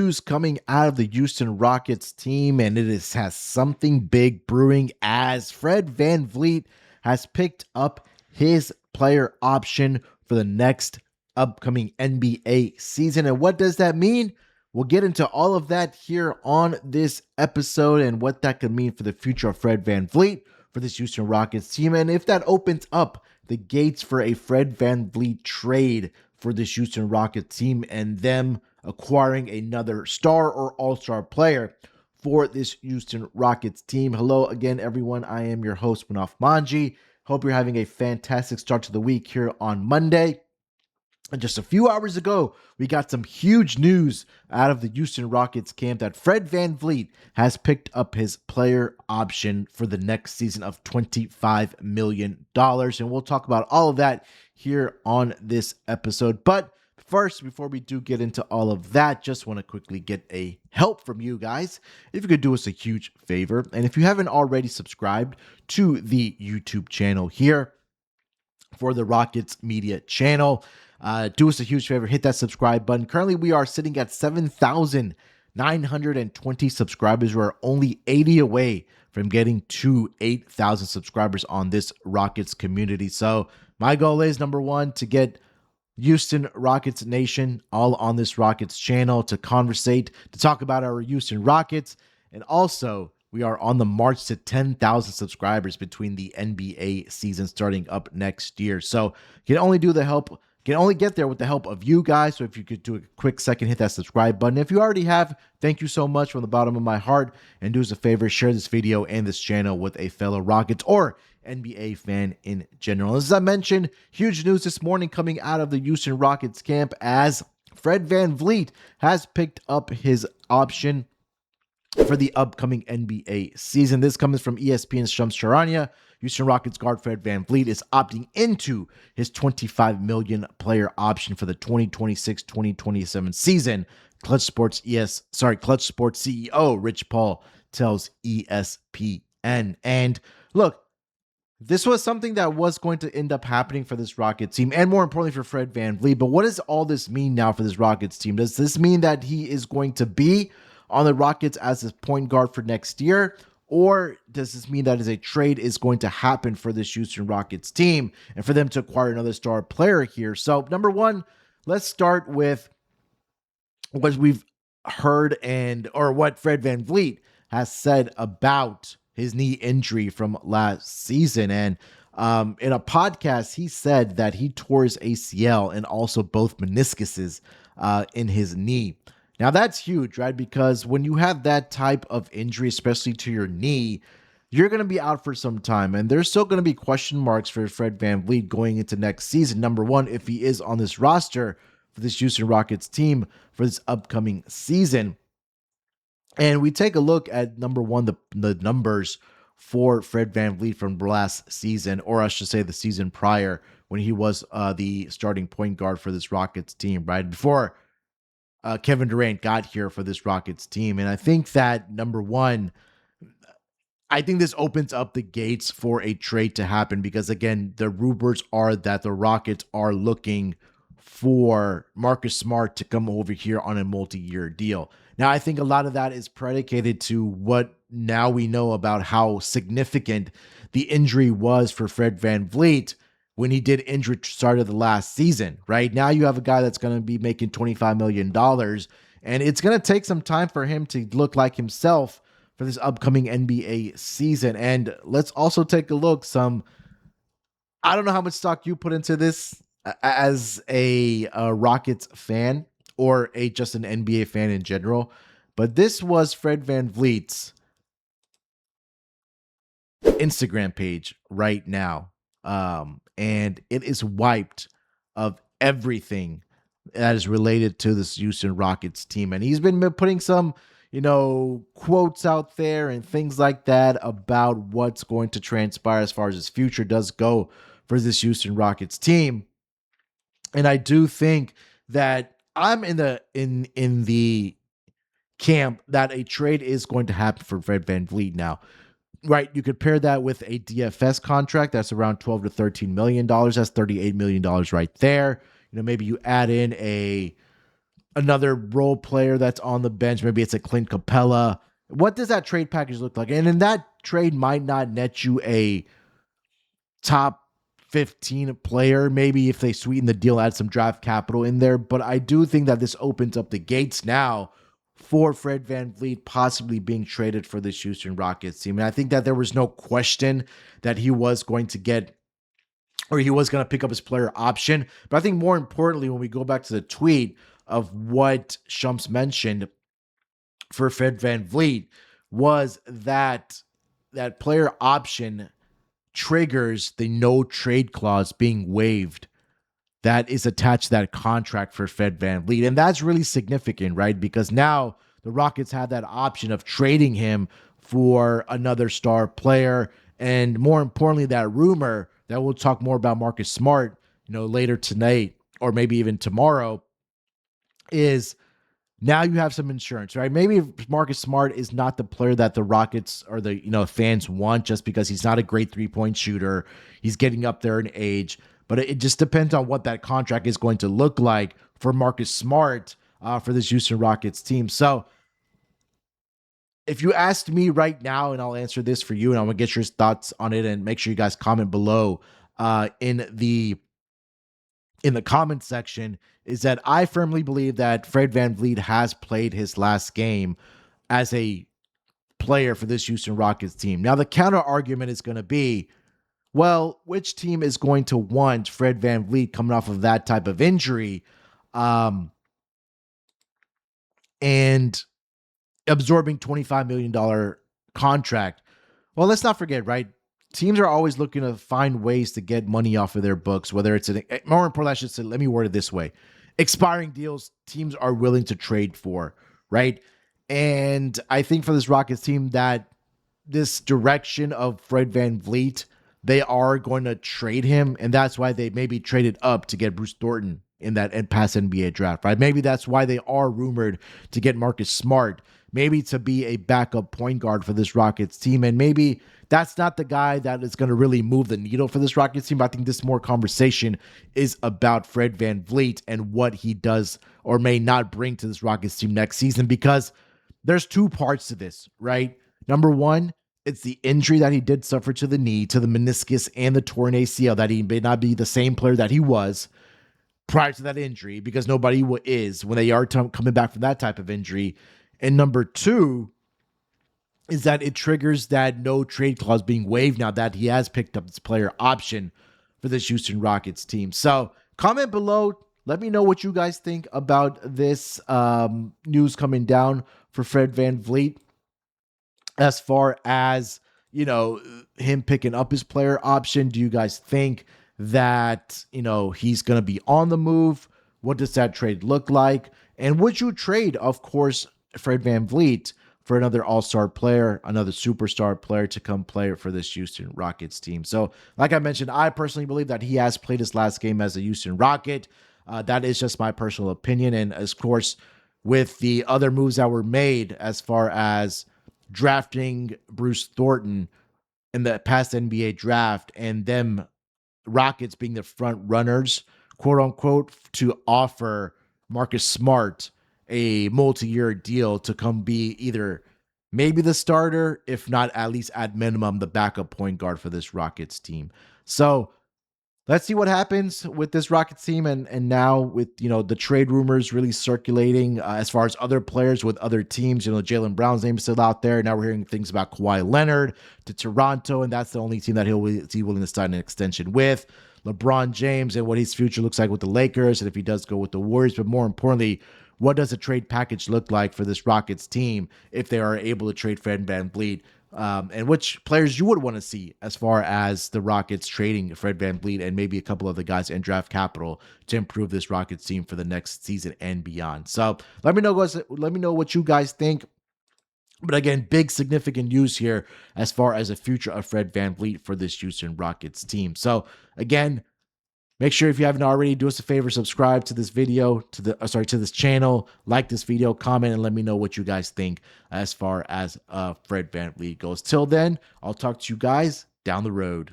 News coming out of the Houston Rockets team, and has something big brewing as Fred VanVleet has picked up his player option for the next upcoming NBA season. And what does that mean? We'll get into all of that here on this episode and what that could mean for the future of Fred VanVleet for this Houston Rockets team, and if that opens up the gates for a Fred VanVleet trade for this Houston Rockets team and them acquiring another star or all-star player for this Houston Rockets team. Hello again, everyone. I am your host, Munaf Manji. Hope you're having a fantastic start to the week here on Monday. And just a few hours ago, we got some huge news out of the Houston Rockets camp that Fred VanVleet has picked up his player option for the next season of $25 million. And we'll talk about all of that here on this episode. But first, before we do get into all of that, just want to quickly get a help from you guys. If you could do us a huge favor, and if you haven't already subscribed to the YouTube channel here for the Rockets Media channel, do us a huge favor, hit that subscribe button. Currently, we are sitting at 7,920 subscribers. We're only 80 away from getting to 8,000 subscribers on this Rockets community. So my goal is, number one, to get Houston Rockets Nation all on this Rockets channel to conversate, to talk about our Houston Rockets. And also, we are on the march to 10,000 subscribers between the NBA season starting up next year. So you can only get there with the help of you guys. So if you could do a quick second, hit that subscribe button. If you already have, thank you so much from the bottom of my heart. And do us a favor, share this video and this channel with a fellow Rockets or NBA fan in general. As I mentioned, huge news this morning coming out of the Houston Rockets camp as Fred VanVleet has picked up his option for the upcoming NBA season. This comes from ESPN's Shams Charania. Houston Rockets guard Fred VanVleet is opting into his $25 million player option for the 2026-2027 season. Clutch Sports CEO Rich Paul tells ESPN. And look, this was something that was going to end up happening for this Rockets team, and more importantly for Fred VanVleet. But what does all this mean now for this Rockets team? Does this mean that he is going to be on the Rockets as his point guard for next year? Or does this mean that a trade is going to happen for this Houston Rockets team and for them to acquire another star player here? So number one, let's start with what we've heard or what Fred VanVleet has said about his knee injury from last season. And in a podcast, he said that he tore his ACL and also both meniscuses in his knee. Now, that's huge, right? Because when you have that type of injury, especially to your knee, you're going to be out for some time. And there's still going to be question marks for Fred VanVleet going into next season. Number one, if he is on this roster for this Houston Rockets team for this upcoming season. And we take a look at, number one, the numbers for Fred VanVleet from last season, or I should say the season prior, when he was the starting point guard for this Rockets team, right? Before Kevin Durant got here for this Rockets team. And I think that, number one, I think this opens up the gates for a trade to happen because, again, the rumors are that the Rockets are looking for Marcus Smart to come over here on a multi-year deal. Now, I think a lot of that is predicated to what now we know about how significant the injury was for Fred VanVleet when he did injury started the last season, right? Now you have a guy that's going to be making $25 million, and it's going to take some time for him to look like himself for this upcoming NBA season. And let's also take a look. I don't know how much stock you put into this as a Rockets fan or just an NBA fan in general, but this was Fred VanVleet's Instagram page right now. And it is wiped of everything that is related to this Houston Rockets team. And he's been putting some, quotes out there and things like that about what's going to transpire as far as his future does go for this Houston Rockets team. And I do think that I'm in the camp that a trade is going to happen for Fred VanVleet now. Right, you could pair that with a DFS contract that's around $12 to $13 million. That's $38 million right there. Maybe you add in a another role player that's on the bench. Maybe it's a Clint Capella. What does that trade package look like? And then that trade might not net you a top 15 player. Maybe if they sweeten the deal, add some draft capital in there. But I do think that this opens up the gates now for Fred VanVleet possibly being traded for this Houston Rockets team. And I think that there was no question that he was going to get, or he was going to pick up his player option. But I think more importantly, when we go back to the tweet of what Shumps mentioned for Fred VanVleet, was that that player option triggers the no trade clause being waived that is attached to that contract for Fred VanVleet. And that's really significant, right? Because now the Rockets have that option of trading him for another star player. And more importantly, that rumor that we'll talk more about Marcus Smart, later tonight or maybe even tomorrow, is now you have some insurance, right? Maybe Marcus Smart is not the player that the Rockets or the fans want, just because he's not a great 3-point shooter. He's getting up there in age, but it just depends on what that contract is going to look like for Marcus Smart for this Houston Rockets team. So if you asked me right now, and I'll answer this for you, and I'm gonna get your thoughts on it, and make sure you guys comment below in the comment section, is that I firmly believe that Fred VanVleet has played his last game as a player for this Houston Rockets team. Now, the counter argument is going to be, well, which team is going to want Fred VanVleet coming off of that type of injury and absorbing $25 million contract? Well, let's not forget, right? Teams are always looking to find ways to get money off of their books, whether it's more importantly, I should say, let me word it this way. Expiring deals teams are willing to trade for, right? And I think for this Rockets team, that this direction of Fred VanVleet, they are going to trade him, and that's why they maybe traded up to get Bruce Thornton in that past NBA draft, right? Maybe that's why they are rumored to get Marcus Smart, maybe to be a backup point guard for this Rockets team. And maybe that's not the guy that is going to really move the needle for this Rockets team. But I think this more conversation is about Fred VanVleet and what he does or may not bring to this Rockets team next season, because there's two parts to this, right? Number one, it's the injury that he did suffer to the knee, to the meniscus, and the torn ACL, that he may not be the same player that he was prior to that injury, because nobody is when they are coming back from that type of injury. And number two is that it triggers that no trade clause being waived now that he has picked up this player option for this Houston Rockets team. So comment below. Let me know what you guys think about this news coming down for Fred VanVleet, as far as, him picking up his player option. Do you guys think that, he's going to be on the move? What does that trade look like? And would you trade, of course, Fred VanVleet for another all-star player, another superstar player to come play for this Houston Rockets team? So, like I mentioned, I personally believe that he has played his last game as a Houston Rocket. That is just my personal opinion. And, of course, with the other moves that were made as far as drafting Bruce Thornton in the past NBA draft, and them Rockets being the front runners, quote unquote, to offer Marcus Smart a multi-year deal to come be either maybe the starter, if not at least at minimum the backup point guard for this Rockets team. So let's see what happens with this Rockets team, and now with the trade rumors really circulating as far as other players with other teams. Jaylen Brown's name is still out there. Now we're hearing things about Kawhi Leonard to Toronto, and that's the only team that he'll be willing to sign an extension with. LeBron James and what his future looks like with the Lakers, and if he does go with the Warriors. But more importantly, what does a trade package look like for this Rockets team if they are able to trade Fred VanVleet? And which players you would want to see as far as the Rockets trading Fred VanVleet and maybe a couple of the guys in draft capital to improve this Rockets team for the next season and beyond. So let me know, guys. Let me know what you guys think. But again, big significant news here as far as the future of Fred VanVleet for this Houston Rockets team. So again, make sure, if you haven't already, do us a favor, subscribe to this video, to this channel, like this video, comment, and let me know what you guys think as far as Fred VanVleet goes. Till then, I'll talk to you guys down the road.